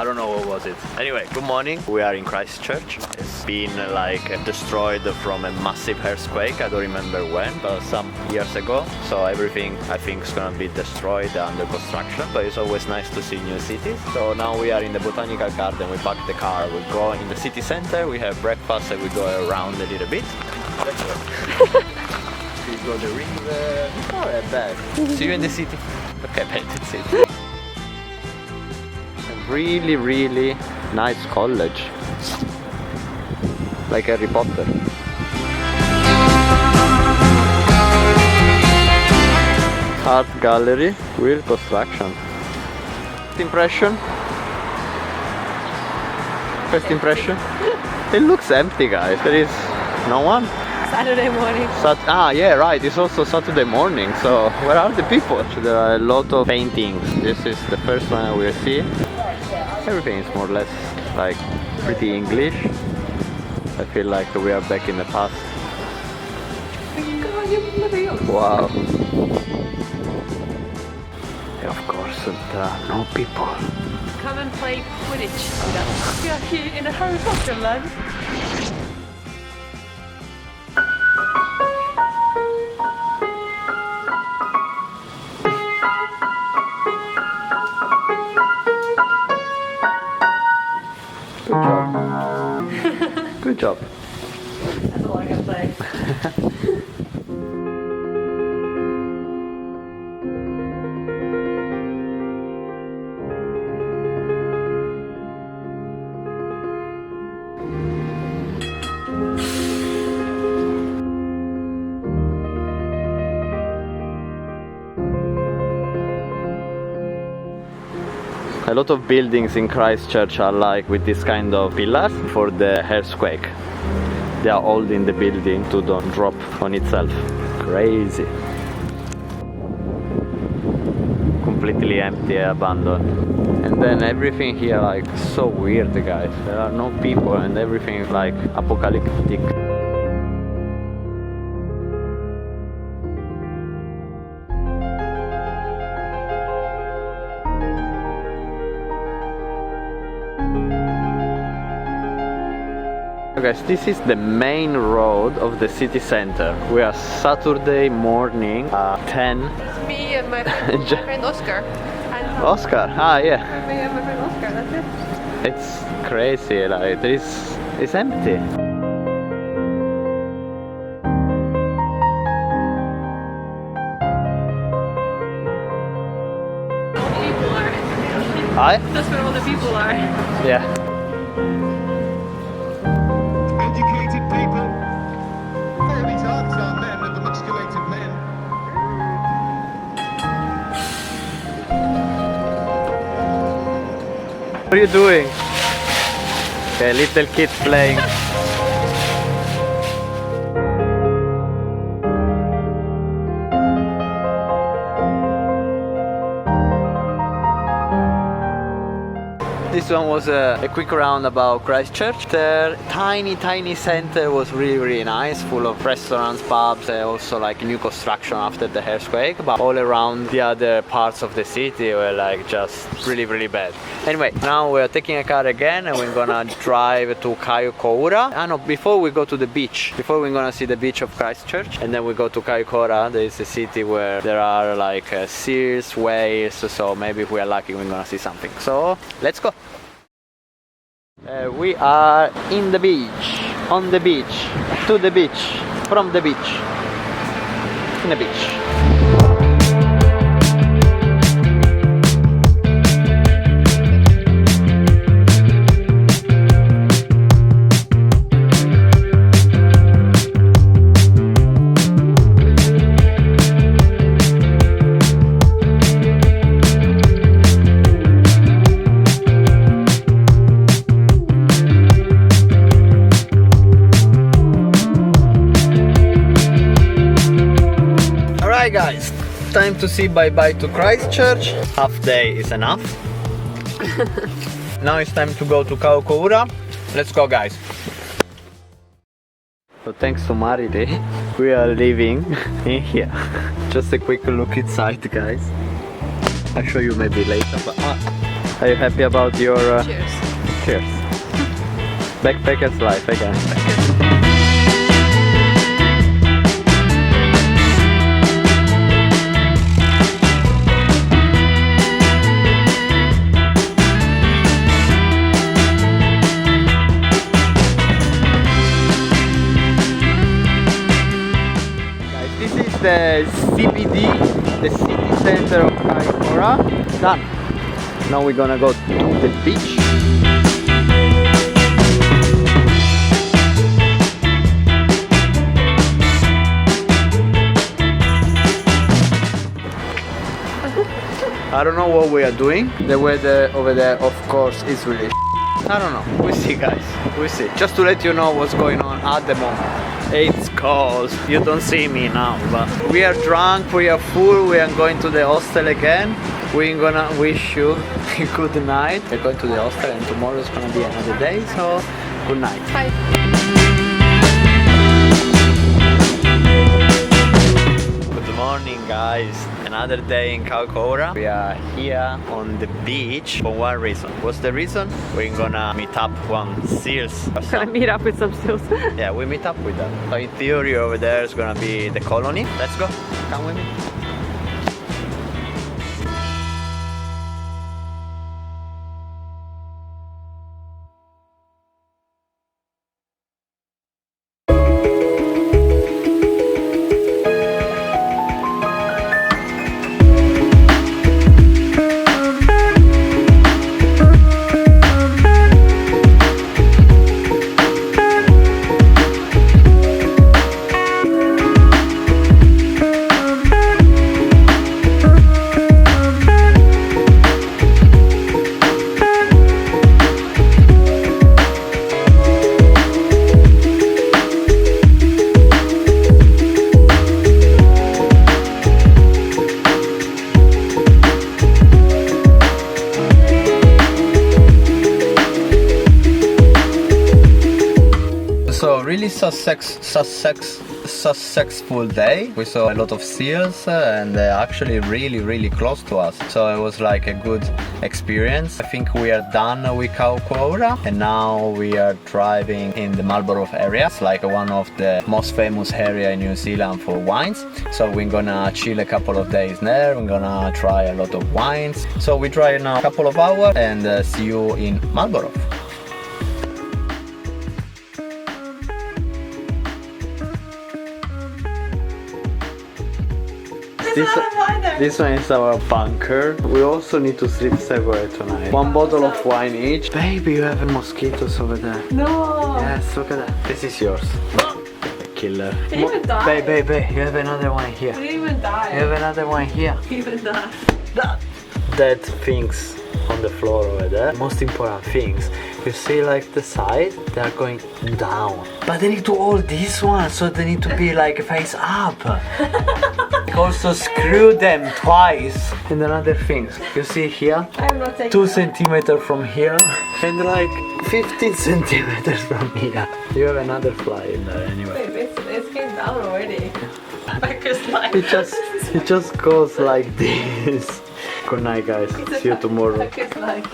don't know what was it. Anyway, good morning. We are in Christchurch. It's been like destroyed from a massive earthquake. I don't remember when, but some years ago. So everything I think is gonna be destroyed under construction. But it's always nice to see new cities. So now we are in the Botanic Garden. We park the car. We go in the city center. We have breakfast and we go around a little bit. Let's go. We go the river. Not that bad. See you in the city. Okay, that's it. Really, really nice college, like Harry Potter. Art gallery with construction. First impression? First impression? It looks empty, guys. There is no one. Saturday morning. Yeah, right. It's also Saturday morning. So where are the people? So there are a lot of paintings. This is the first one we'll see. Everything is more or less like pretty English. I feel like we are back in the past. Wow. And of course, there are no people. Come and play Quidditch. We are here in a Harry Potter land. Good job. That's all I can say. A lot of buildings in Christchurch are like with this kind of pillars for the earthquake. They are holding the building to don't drop on itself. Crazy. Completely empty, abandoned. And then everything here like so weird, guys. There are no people and everything is like apocalyptic. Guys, this is the main road of the city center. We are Saturday morning at 10. It's me and my friend Oscar. And Oscar, yeah. Me and my friend Oscar, that's it. It's crazy, like it's empty. People are. Hi? That's where all the people are. Yeah. What are you doing? Okay, little kids playing. This one was a quick round about Christchurch. The tiny center was really nice, full of restaurants, pubs, and also like new construction after the earthquake. But all around the other parts of the city were like just really bad. Anyway, now we're taking a car again and we're gonna drive to Kaikoura. No, before we go to the beach, before we're gonna see the beach of Christchurch, and then we go to Kaikoura. There is a city where there are like seals, whales, so maybe if we are lucky we're gonna see something. So let's go. We are in the beach, on the beach, to the beach, from the beach, in the beach. Guys, time to say bye-bye to Christchurch. Half day is enough. Now it's time to go to Kaikoura. Let's go, guys. So thanks to Marite, we are living in here. Just a quick look inside, guys. I'll show you maybe later, but Are you happy about your Cheers. cheers? Backpacker's life again. This is the CBD, the city center of Kaikoura. Done. Now we're gonna go to the beach. I don't know what we are doing. The weather over there, of course, is really I don't know. We'll see, guys. We'll see. Just to let you know what's going on at the moment. It's cold. You don't see me now, but we are drunk, we are full, we are going to the hostel again. We're gonna wish you a good night. We're going to the hostel and tomorrow is gonna be another day, so good night. Bye. Good morning, guys. Another day in Kaikoura. We are here on the beach for one reason. What's the reason? We're gonna meet up one seals. Gonna meet up with some seals. Yeah, we meet up with them. So in theory over there is gonna be the colony. Let's go. Come with me. So really successful day. We saw a lot of seals and they're actually really close to us. So it was like a good experience. I think we are done with Kaikoura and now we are driving in the Marlborough area. It's like one of the most famous area in New Zealand for wines. So we're gonna chill a couple of days there. We're gonna try a lot of wines. So we drive now a couple of hours and see you in Marlborough. This one is our bunker. We also need to sleep separate tonight. One bottle of wine each. Baby, you have mosquitoes over there. No. Yes, look at that. This is yours. Killer. It even died. Babe, you have another one here. It even died. You have another one here. It even died. Dead things on the floor over there. Most important things. You see like the side, they are going down. But they need to hold this one, so they need to be like face up. Also screw them twice. And another thing, you see here, I'm not taking 2 centimeters from here and like 15 centimeters from here. You have another fly in there anyway. Wait, it's came down already. Like a slide. It just goes like this. Good night, guys. See you tomorrow. Like a slide.